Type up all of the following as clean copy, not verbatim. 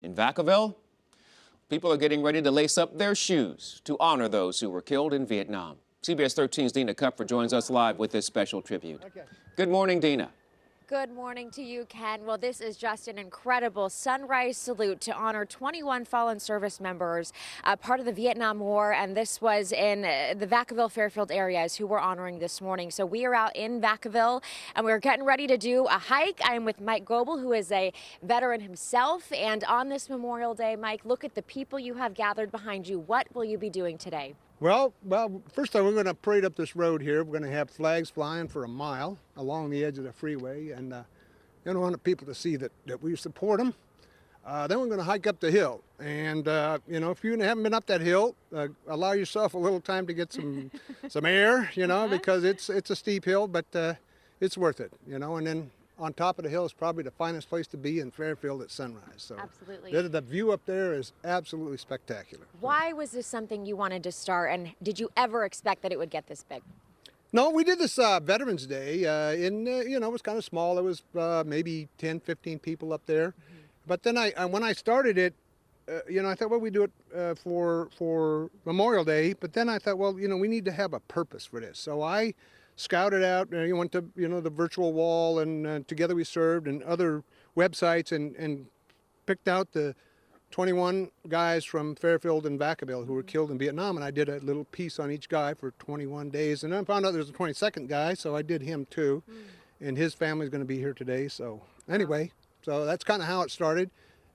In Vacaville, people are getting ready to lace up their shoes to honor those who were killed in Vietnam. CBS 13's Dina Kupfer joins us live with this special tribute. Good morning, Dina. Good morning to you, Ken. Well, this is just an incredible sunrise salute to honor 21 fallen service members, part of the Vietnam War, and this was in the Vacaville-Fairfield areas who we're honoring this morning. So we are out in Vacaville, and we're getting ready to do a hike. I am with Mike Goebel, who is a veteran himself, and on this Memorial Day, Mike, look at the people you have gathered behind you. What will you be doing today? Well, first of all, we're going to parade up this road here. We're going to have flags flying for a mile along the edge of the freeway, and we want people to see that we support them. Then we're going to hike up the hill, and if you haven't been up that hill, allow yourself a little time to get some air, because it's a steep hill, but it's worth it, And then on top of the hill is probably the finest place to be in Fairfield at sunrise. So absolutely. The view up there is absolutely spectacular. Why was this something you wanted to start, and did you ever expect that it would get this big? No, we did this Veterans Day, it was kind of small. There was maybe 10, 15 people up there. Mm-hmm. But then when I started it, I thought, well, we do it for Memorial Day. But then I thought, well, we need to have a purpose for this. So I scouted out, went to, the virtual wall, and Together We Served and other websites and picked out the 21 guys from Fairfield and Vacaville who were killed in Vietnam, and I did a little piece on each guy for 21 days. And then I found out there was a 22nd guy, so I did him too. And his family's going to be here today. So anyway, so that's kind of how it started.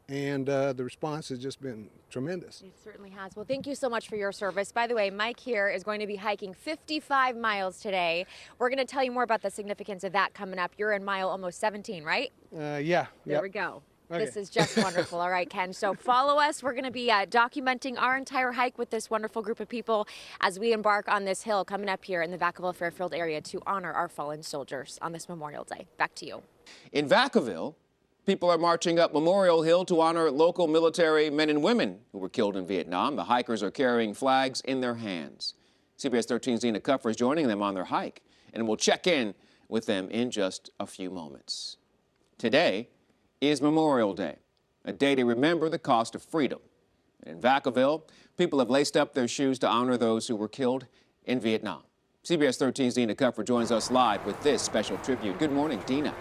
And the response has just been tremendous. It certainly has. Well, thank you so much for your service. By the way, Mike here is going to be hiking 55 miles today. We're going to tell you more about the significance of that coming up. You're in mile almost 17, right? Yeah. There we go. Okay. This is just wonderful. All right, Ken. So follow us. We're going to be documenting our entire hike with this wonderful group of people as we embark on this hill coming up here in the Vacaville-Fairfield area to honor our fallen soldiers on this Memorial Day. Back to you. In Vacaville, people are marching up Memorial Hill to honor local military men and women who were killed in Vietnam. The hikers are carrying flags in their hands. CBS 13's Dina Kupfer is joining them on their hike, and we'll check in with them in just a few moments. Today is Memorial Day, a day to remember the cost of freedom. And in Vacaville, people have laced up their shoes to honor those who were killed in Vietnam. CBS 13's Dina Kupfer joins us live with this special tribute. Good morning, Dina.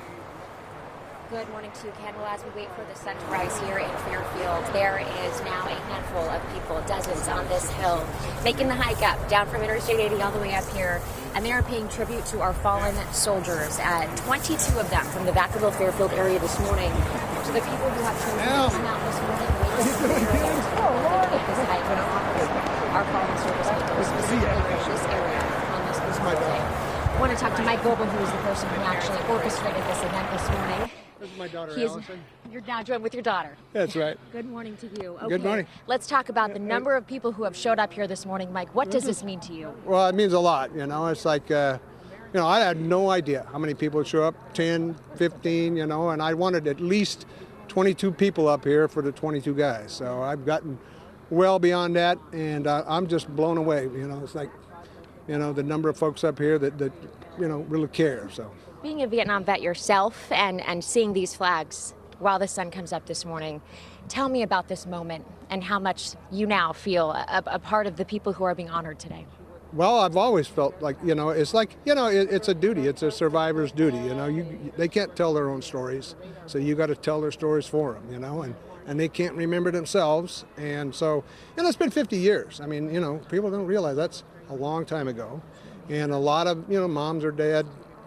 Good morning to you, Ken. Well, as we wait for the sun to rise here in Fairfield, there is now a handful of people, dozens on this hill, making the hike up, down from Interstate 80 all the way up here, and they are paying tribute to our fallen soldiers. 22 of them from the Vacaville-Fairfield area this morning. To the people who have chosen to come out this morning, this hike and honor our fallen service members, specifically in this area on this Memorial Day. I want to talk to Mike Goebel, who is the person who actually orchestrated this event this morning. This is my daughter, Allison. You're now joined with your daughter. That's right. Good morning to you. Okay. Good morning. Let's talk about the number of people who have showed up here this morning. Mike, what does this mean to you? Well, it means a lot, It's like, I had no idea how many people would show up, 10, 15, and I wanted at least 22 people up here for the 22 guys. So I've gotten well beyond that, and I'm just blown away. It's like, the number of folks up here that really care. So. Being a Vietnam vet yourself and seeing these flags while the sun comes up this morning, tell me about this moment and how much you now feel a part of the people who are being honored today. Well, I've always felt like, it's like, it's a duty. It's a survivor's duty. They can't tell their own stories, so you got to tell their stories for them, and they can't remember themselves. And so, it's been 50 years. I mean, people don't realize that's a long time ago. And a lot of, moms are dead.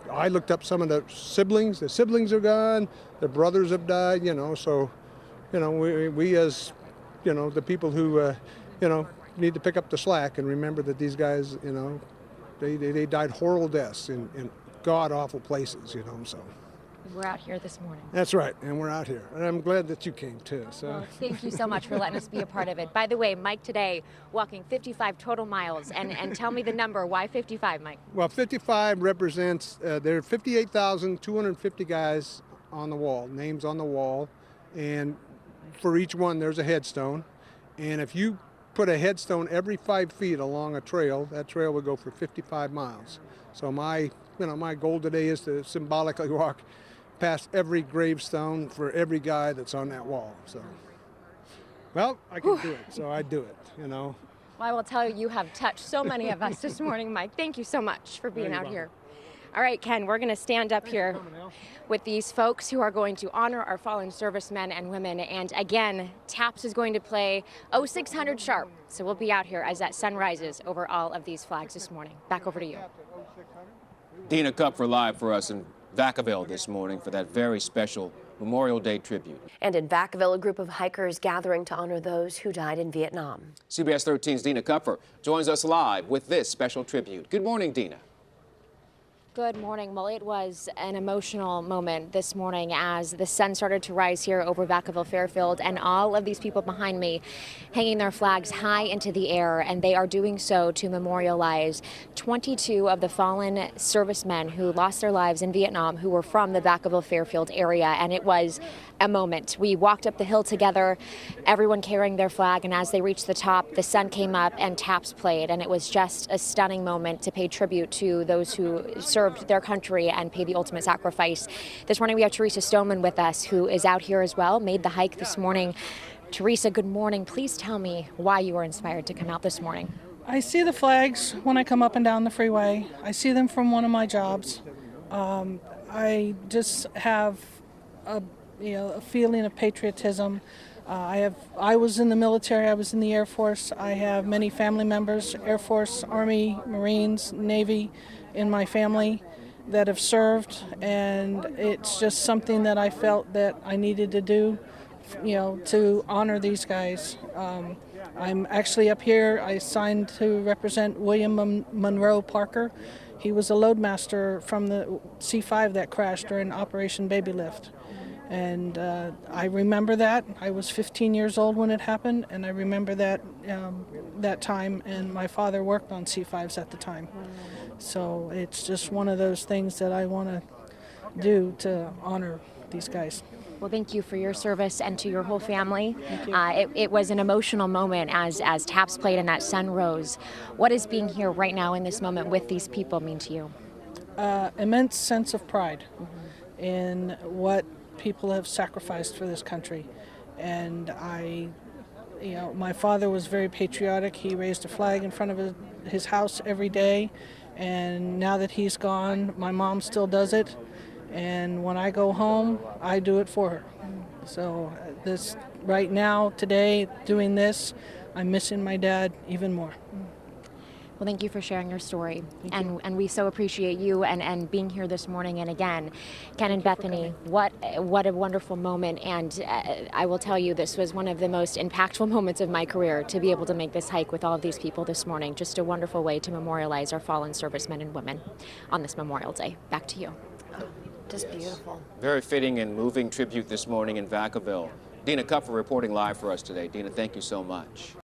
I looked up some of the siblings. The siblings are gone. The brothers have died, So, we as, the people who, need to pick up the slack and remember that these guys, they died horrible deaths in god-awful places, so. We're out here this morning. That's right, and we're out here. And I'm glad that you came, too. So. Well, thank you so much for letting us be a part of it. By the way, Mike today walking 55 total miles. And tell me the number. Why 55, Mike? Well, 55 represents, there are 58,250 guys on the wall, names on the wall. And for each one, there's a headstone. And if you put a headstone every 5 feet along a trail, that trail would go for 55 miles. So my goal today is to symbolically walk past every gravestone for every guy that's on that wall. So. Well, I can do it, so I do it, you know. Well, I will tell you, you have touched so many of us this morning, Mike. Thank you so much for being You're out welcome. here. All right, Ken, we're going to stand up here with these folks who are going to honor our fallen servicemen and women. And again, TAPS is going to play 0600 sharp. So we'll be out here as that sun rises over all of these flags this morning. Back over to you. Dina Kupfer live for us in Vacaville this morning for that very special Memorial Day tribute. And in Vacaville, a group of hikers gathering to honor those who died in Vietnam. CBS 13's Dina Kupfer joins us live with this special tribute. Good morning, Dina. Good morning. Well, it was an emotional moment this morning as the sun started to rise here over Vacaville Fairfield, and all of these people behind me hanging their flags high into the air, and they are doing so to memorialize 22 of the fallen servicemen who lost their lives in Vietnam, who were from the Vacaville Fairfield area. And it was a moment. We walked up the hill together, everyone carrying their flag, and as they reached the top, the sun came up and TAPS played, and it was just a stunning moment to pay tribute to those who served their country and pay the ultimate sacrifice. This morning we have Teresa Stoneman with us, who is out here as well, made the hike this morning. Teresa, good morning. Please tell me why you were inspired to come out this morning. I see the flags when I come up and down the freeway. I see them from one of my jobs. I just have a feeling of patriotism. I was in the military. I was in the Air Force. I have many family members, Air Force, Army, Marines, Navy, in my family that have served, and it's just something that I felt that I needed to do, to honor these guys. I'm actually up here. I signed to represent William Monroe Parker. He was a loadmaster from the C-5 that crashed during Operation Baby Lift. And I remember that. I was 15 years old when it happened, and I remember that time, and my father worked on C-5s at the time. So it's just one of those things that I want to do to honor these guys. Well, thank you for your service and to your whole family. It was an emotional moment as TAPS played and that sun rose. What does being here right now in this moment with these people mean to you? Immense sense of pride in what people have sacrificed for this country. And my father was very patriotic. He raised a flag in front of his house every day. And now that he's gone, my mom still does it. And when I go home, I do it for her. So this right now, today, doing this, I'm missing my dad even more. Well, thank you for sharing your story. And we so appreciate you and being here this morning. And again, Ken and Bethany, what a wonderful moment. And I will tell you, this was one of the most impactful moments of my career, to be able to make this hike with all of these people this morning. Just a wonderful way to memorialize our fallen servicemen and women on this Memorial Day. Back to you. Just beautiful. Very fitting and moving tribute this morning in Vacaville. Dina Kupfer reporting live for us today. Dina, thank you so much.